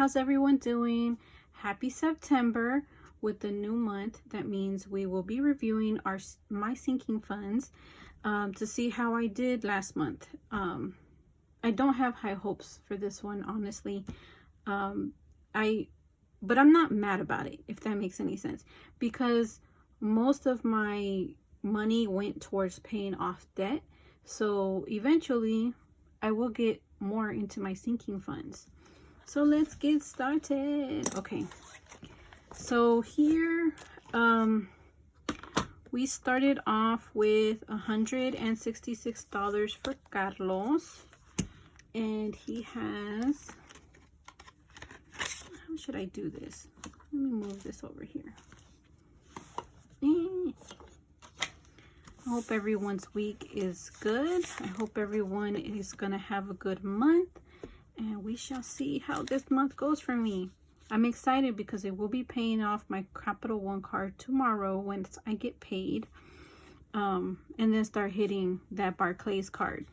how's everyone doing? Happy September. With the new month, that means we will be reviewing my sinking funds to see how I did last month. I don't have high hopes for this one, honestly. But I'm not mad about it, if that makes any sense, because most of my money went towards paying off debt. So eventually I will get more into my sinking funds. So let's get started. Okay, so here we started off with $166 for Carlos, and he has, how should I do this? Let me move this over here. I hope everyone's week is good. I hope everyone is gonna have a good month, and we shall see how this month goes for me. I'm excited because it will be paying off my Capital One card tomorrow once I get paid, and then start hitting that Barclays card.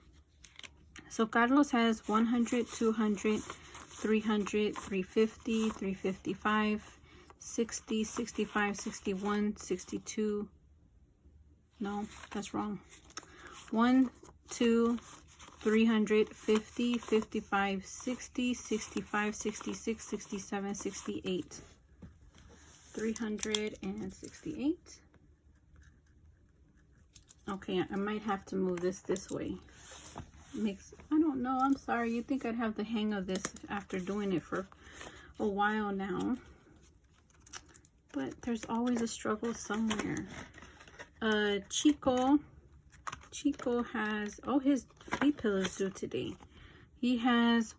So Carlos has 100, 200, 300, 350, 355, 60, 65, 61, 62. No, that's wrong. 1, 2, 350, 55, 60, 65, 66, 67, 68. 368. Okay, I might have to move this way. I don't know, I'm sorry. You think I'd have the hang of this after doing it for a while now. But there's always a struggle somewhere. Chico has, oh, his flea pill is due today. He has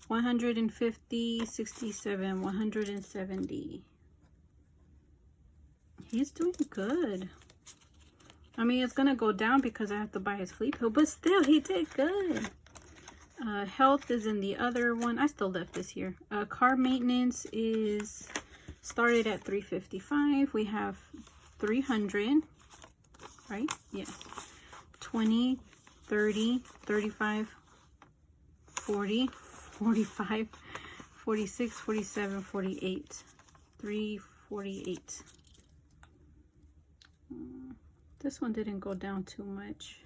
150, 67, 170. He's doing good. I mean, it's gonna go down because I have to buy his flea pill, but still, he did good. Health is in the other one. I still left this here. Car maintenance is started at 355. We have 300, right? Yes. 20, 30, 35, 40, 45, 46, 47, 48, 348. This one didn't go down too much.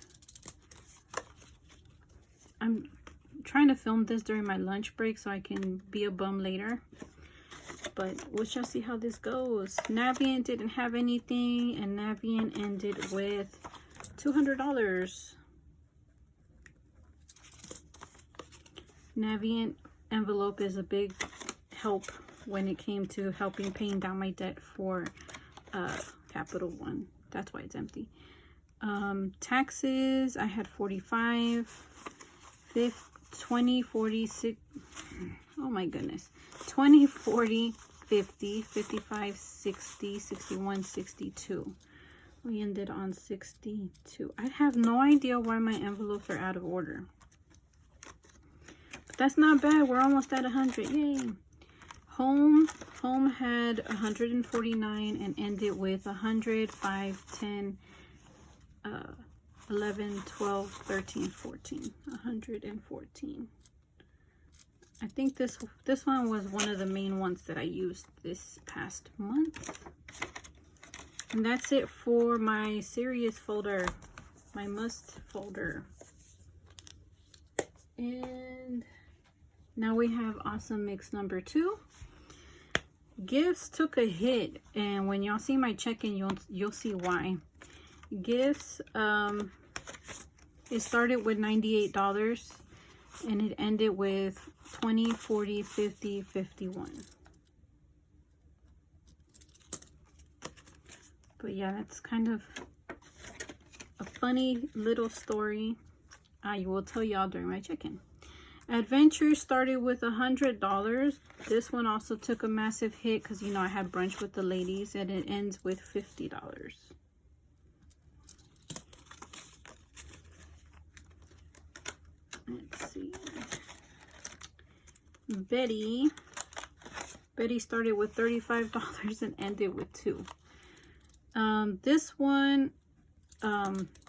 I'm trying to film this during my lunch break so I can be a bum later. But we shall see how this goes. Navient didn't have anything, and Navient ended with $200. Navient envelope is a big help when it came to helping paying down my debt for Capital One. That's why it's empty. Taxes, I had 45, 20, 46. Oh my goodness. 20, 40, 50, 55, 60, 61, 62. We ended on 62. I have no idea why my envelopes are out of order. But that's not bad. We're almost at 100. Yay. Home had 149 and ended with 100, 5, 10, 11, 12, 13, 14. 114. I think this one was one of the main ones that I used this past month. And that's it for my serious folder, my must folder. And now we have awesome mix number 2. Gifts took a hit, and when y'all see my check-in, you'll see why. Gifts, it started with $98 and it ended with 20, 40, 50, 51. But yeah, that's kind of a funny little story. I will tell y'all during my check-in. Adventure started with $100. This one also took a massive hit because, you know, I had brunch with the ladies, and it ends with $50. Let's see. Betty started with $35 and ended with $2. This one,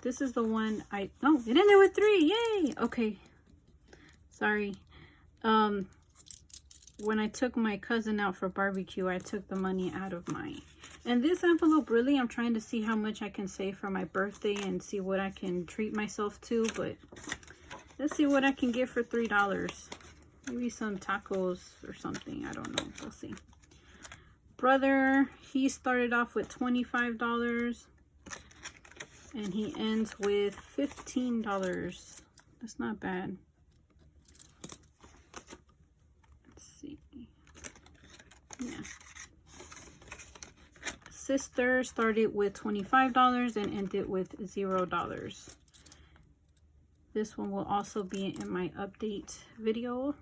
this is the one it ended with $3. Yay. Okay. Sorry. when I took my cousin out for barbecue, I took the money out of mine. And this envelope, really, I'm trying to see how much I can save for my birthday and see what I can treat myself to. But let's see what I can get for $3. Maybe some tacos or something. I don't know. We'll see. Brother, he started off with $25. And he ends with $15. That's not bad. Let's see. Yeah. Sister started with $25 and ended with $0. This one will also be in my update video.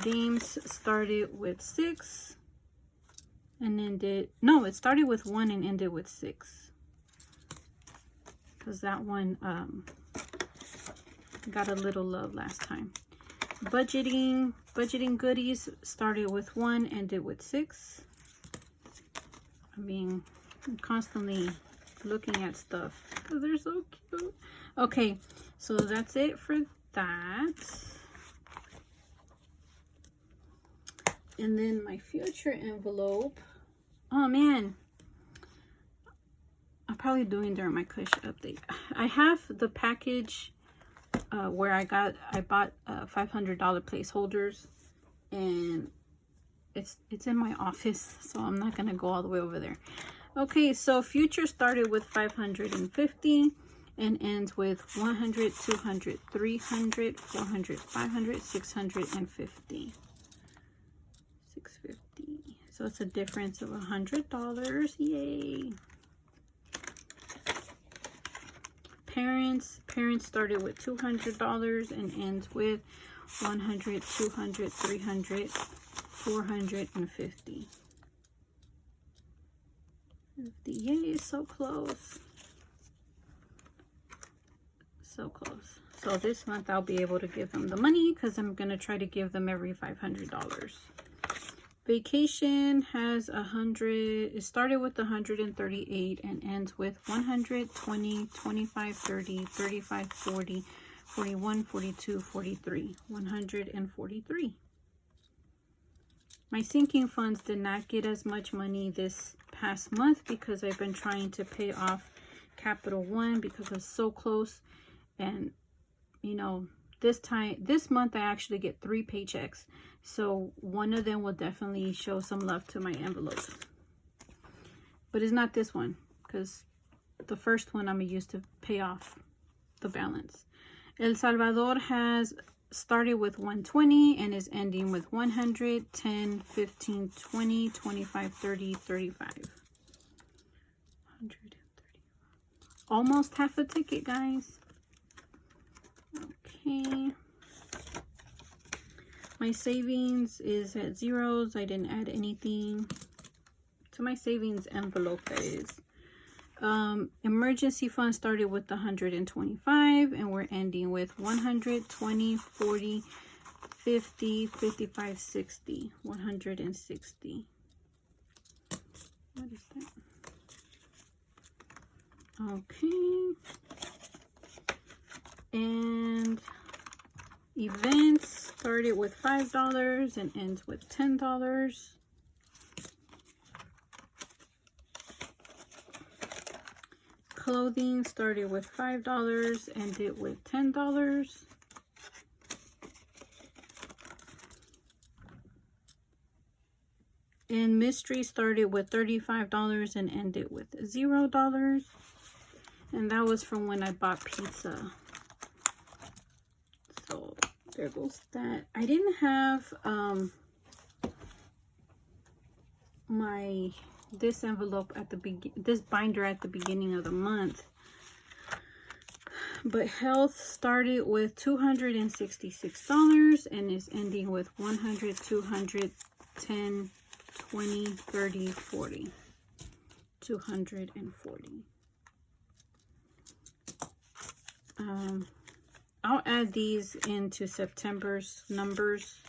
James started with 6 and ended, no, it started with 1 and ended with 6. Because that one got a little love last time. Budgeting goodies started with 1, ended with 6. I mean, I'm constantly looking at stuff because they're so cute. Okay, so that's it for that. And then my future envelope. Oh man, I'm probably doing during my Kush update. I have the package where I bought $500 placeholders, and it's in my office, so I'm not gonna go all the way over there. Okay, so future started with 550 and ends with 100, 200, 300, 400, 500, 650. 650. So it's a difference of $100. Yay. Parents started with $200 and ends with 100, 200, 300, 450. Yay, so close. So close. So this month I'll be able to give them the money because I'm going to try to give them every $500. Vacation has 100. It started with 138 and ends with 100, 20, 25, 30, 35, 40, 41, 42, 43. 143. My sinking funds did not get as much money this past month because I've been trying to pay off Capital One because it's so close. And, you know, this month I actually get 3 paychecks. So one of them will definitely show some love to my envelopes. But it's not this one because the first one I'm going to use to pay off the balance. El Salvador has started with 120 and is ending with 100, 10, 15, 20, 25, 30, 35. 130. Almost half a ticket, guys. Okay. My savings is at zeros. I didn't add anything to my savings envelope, guys. Emergency fund started with 125 and we're ending with 100, 20, 40, 50, 55, 60, 160. What is that? Okay. And events started with $5 and ends with $10. Clothing started with $5, ended with $10. And mystery started with $35 and ended with $0. And that was from when I bought pizza. So there goes that. I didn't have this envelope at the this binder at the beginning of the month, but health started with $266 and is ending with 100, 200, 10, 20, 30, 40, 240. I'll add these into September's numbers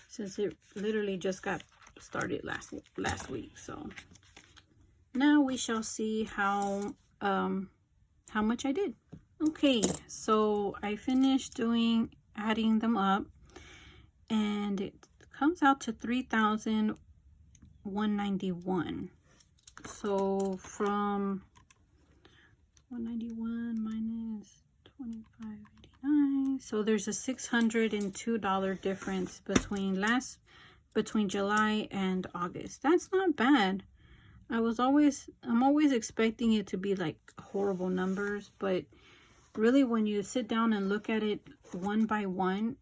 since it literally just got started last week. So now we shall see how much I did. Okay, so I finished adding them up, and it comes out to $3,191. So from 191 minus 25.89, so there's a $602 difference between July and August. That's not bad. I'm always expecting it to be like horrible numbers, but really when you sit down and look at it one by one,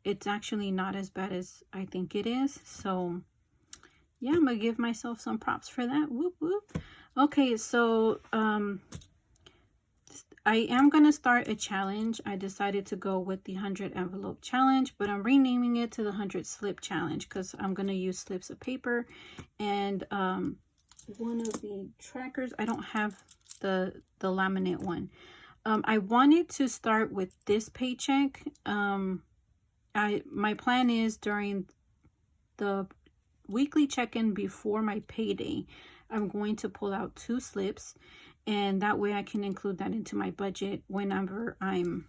it's actually not as bad as I think it is. So yeah, I'm gonna give myself some props for that. Whoop whoop. Okay, so I am gonna start a challenge. I decided to go with the 100 envelope challenge, but I'm renaming it to the 100 slip challenge because I'm gonna use slips of paper. And one of the trackers, I don't have the laminate one. I wanted to start with this paycheck. My plan is during the weekly check-in before my payday, I'm going to pull out 2 slips, and that way I can include that into my budget whenever I'm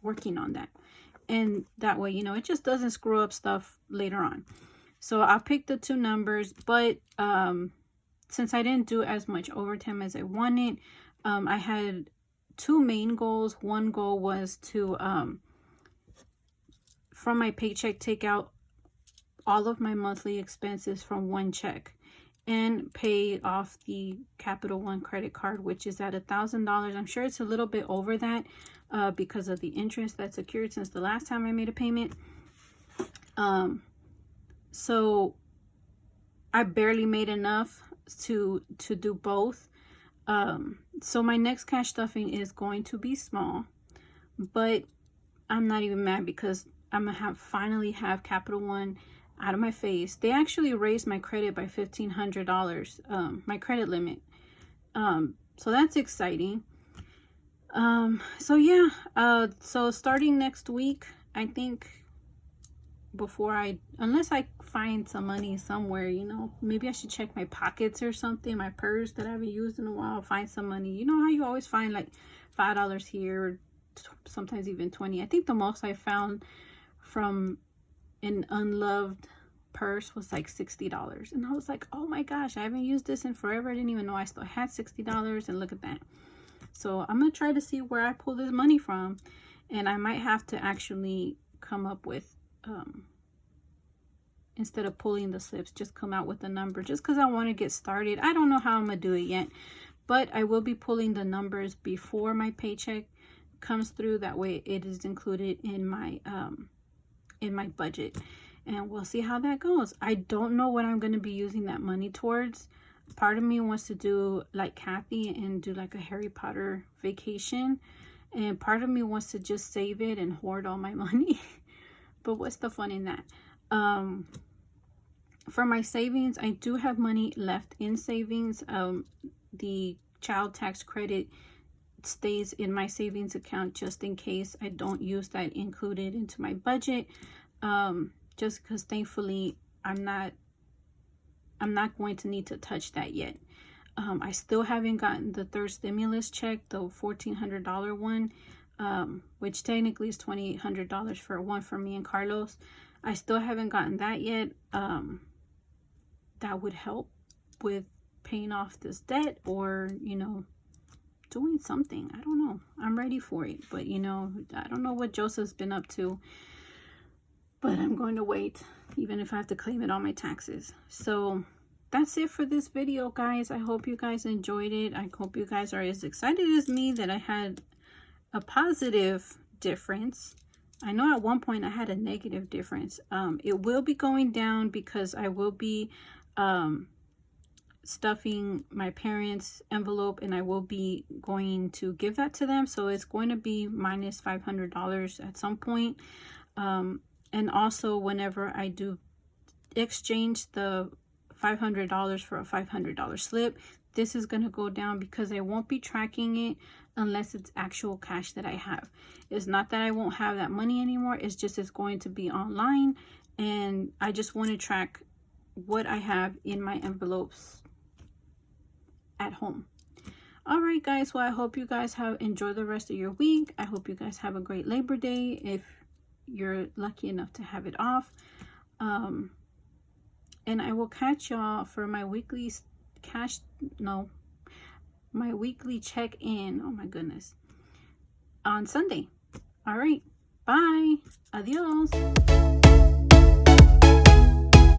working on that. And that way, you know, it just doesn't screw up stuff later on. So I'll pick the 2 numbers, but since I didn't do as much overtime as I wanted, I had 2 main goals. One goal was to, from my paycheck, take out all of my monthly expenses from one check and pay off the Capital One credit card, which is at $1,000. I'm sure it's a little bit over that because of the interest that's accrued since the last time I made a payment. So I barely made enough to do both. So my next cash stuffing is going to be small, but I'm not even mad because I'm gonna finally have Capital One out of my face. They actually raised my credit by $1,500, my credit limit. So that's exciting. So yeah, so starting next week, I think unless I find some money somewhere, you know, maybe I should check my pockets or something, my purse that I haven't used in a while, find some money. You know how you always find like $5 here, sometimes even 20. I think the most I found from an unloved purse was like $60, and I was like, oh my gosh, I haven't used this in forever. I didn't even know I still had $60, and look at that. So I'm gonna try to see where I pull this money from, and I might have to actually come up with instead of pulling the slips, just come out with a number, just because I want to get started. I don't know how I'm gonna do it yet, but I will be pulling the numbers before my paycheck comes through. That way it is included in my budget, and we'll see how that goes. I don't know what I'm going to be using that money towards. Part of me wants to do like Kathy and do like a Harry Potter vacation, and part of me wants to just save it and hoard all my money. But what's the fun in that? For my savings, I do have money left in savings. The child tax credit stays in my savings account just in case I don't use that included into my budget, just because thankfully I'm not going to need to touch that yet. I still haven't gotten the third stimulus check, the $1,400 one, which technically is $2,800 for one for me and Carlos. I still haven't gotten that yet. That would help with paying off this debt, or, you know, doing something. I don't know. I'm ready for it. But, you know, I don't know what Joseph's been up to. But I'm going to wait, even if I have to claim it on my taxes. So that's it for this video, guys. I hope you guys enjoyed it. I hope you guys are as excited as me that I had a positive difference. I know at one point I had a negative difference. It will be going down because I will be stuffing my parents' envelope, and I will be going to give that to them. So it's going to be minus $500 at some point. And also whenever I do exchange the $500 for a $500 slip, this is going to go down because I won't be tracking it unless it's actual cash that I have. It's not that I won't have that money anymore. It's just it's going to be online, and I just want to track what I have in my envelopes at home. All right, guys. Well, I hope you guys have enjoyed the rest of your week. I hope you guys have a great Labor Day if you're lucky enough to have it off. And I will catch y'all for my weekly my weekly check-in. Oh my goodness. On Sunday. All right. Bye. Adios.